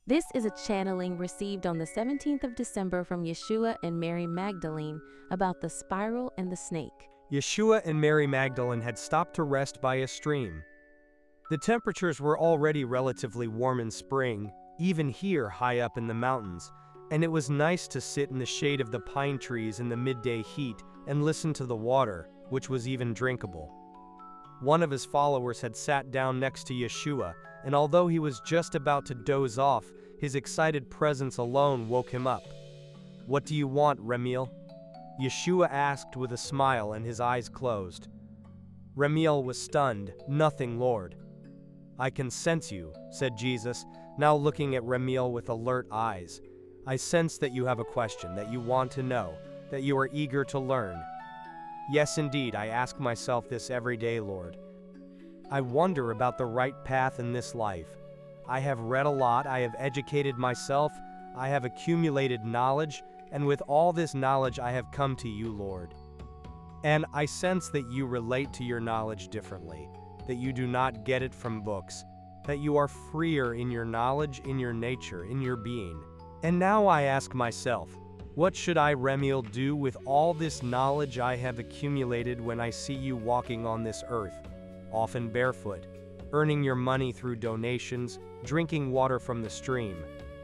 This is a channeling received on the 17th of December from Yeshua and Mary Magdalene about the spiral and the snake. Yeshua and Mary Magdalene had stopped to rest by a stream. The temperatures were already relatively warm in spring, even here high up in the mountains, and it was nice to sit in the shade of the pine trees in the midday heat and listen to the water, which was even drinkable. One of his followers had sat down next to Yeshua, and although he was just about to doze off, his excited presence alone woke him up. "What do you want, Remiel?" Yeshua asked with a smile and his eyes closed. Remiel was stunned. "Nothing, Lord." "I can sense you," said Jesus, now looking at Remiel with alert eyes. "I sense that you have a question, that you want to know, that you are eager to learn." "Yes, indeed, I ask myself this every day, Lord. I wonder about the right path in this life. I have read a lot, I have educated myself, I have accumulated knowledge, and with all this knowledge I have come to you, Lord. And I sense that you relate to your knowledge differently, that you do not get it from books, that you are freer in your knowledge, in your nature, in your being. And now I ask myself, what should I, Remiel, do with all this knowledge I have accumulated when I see you walking on this earth, often barefoot, earning your money through donations, drinking water from the stream?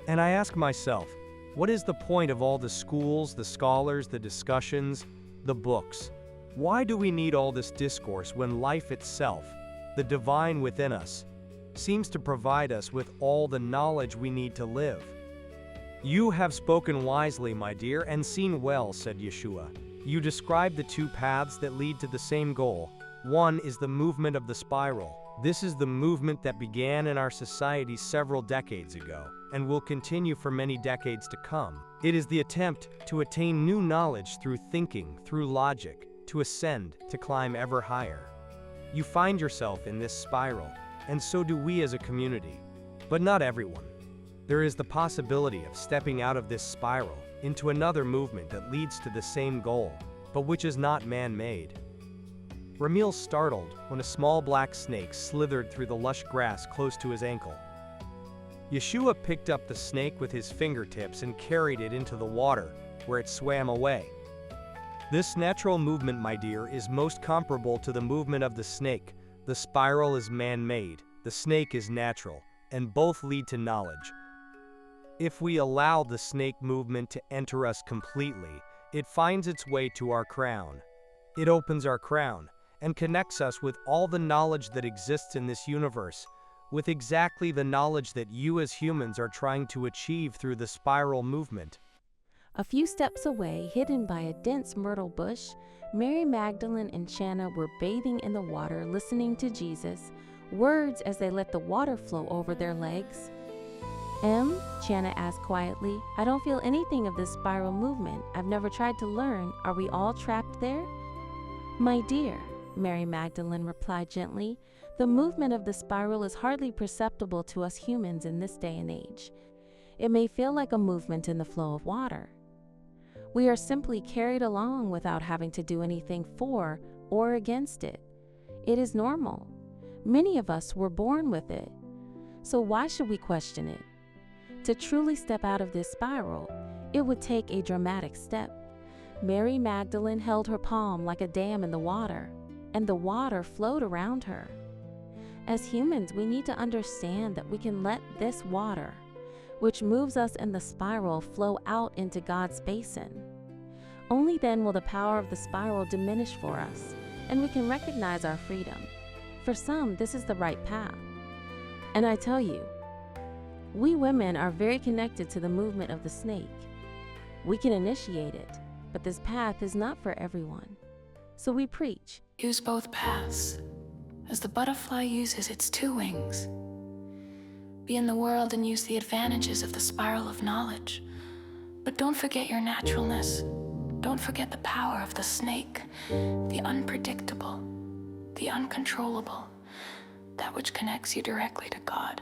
And I ask myself, what is the point of all the schools, the scholars, the discussions, the books? Why do we need all this discourse when life itself, the divine within us, seems to provide us with all the knowledge we need to live? "You have spoken wisely, my dear, and seen well," said Yeshua. "You describe the two paths that lead to the same goal. One is the movement of the spiral. This is the movement that began in our society several decades ago, and will continue for many decades to come. It is the attempt to attain new knowledge through thinking, through logic, to ascend, to climb ever higher. You find yourself in this spiral, and so do we as a community. But not everyone. There is the possibility of stepping out of this spiral into another movement that leads to the same goal, but which is not man-made." Remiel startled when a small black snake slithered through the lush grass close to his ankle. Yeshua picked up the snake with his fingertips and carried it into the water, where it swam away. "This natural movement, my dear, is most comparable to the movement of the snake. The spiral is man-made, the snake is natural, and both lead to knowledge. If we allow the snake movement to enter us completely, it finds its way to our crown. It opens our crown and connects us with all the knowledge that exists in this universe, with exactly the knowledge that you as humans are trying to achieve through the spiral movement." A few steps away, hidden by a dense myrtle bush, Mary Magdalene and Shanna were bathing in the water, listening to Jesus' words as they let the water flow over their legs. Shanna asked quietly, "I don't feel anything of this spiral movement. I've never tried to learn. Are we all trapped there?" "My dear," Mary Magdalene replied gently, "the movement of the spiral is hardly perceptible to us humans in this day and age. It may feel like a movement in the flow of water. We are simply carried along without having to do anything for or against it. It is normal. Many of us were born with it. So why should we question it? To truly step out of this spiral, it would take a dramatic step." Mary Magdalene held her palm like a dam in the water, and the water flowed around her. As humans, we need to understand that we can let this water, which moves us in the spiral, flow out into God's basin. Only then will the power of the spiral diminish for us, and we can recognize our freedom. For some, this is the right path. And I tell you, we women are very connected to the movement of the snake. We can initiate it, but this path is not for everyone. So we preach. Use both paths, as the butterfly uses its two wings. Be in the world and use the advantages of the spiral of knowledge. But don't forget your naturalness. Don't forget the power of the snake, the unpredictable, the uncontrollable, that which connects you directly to God.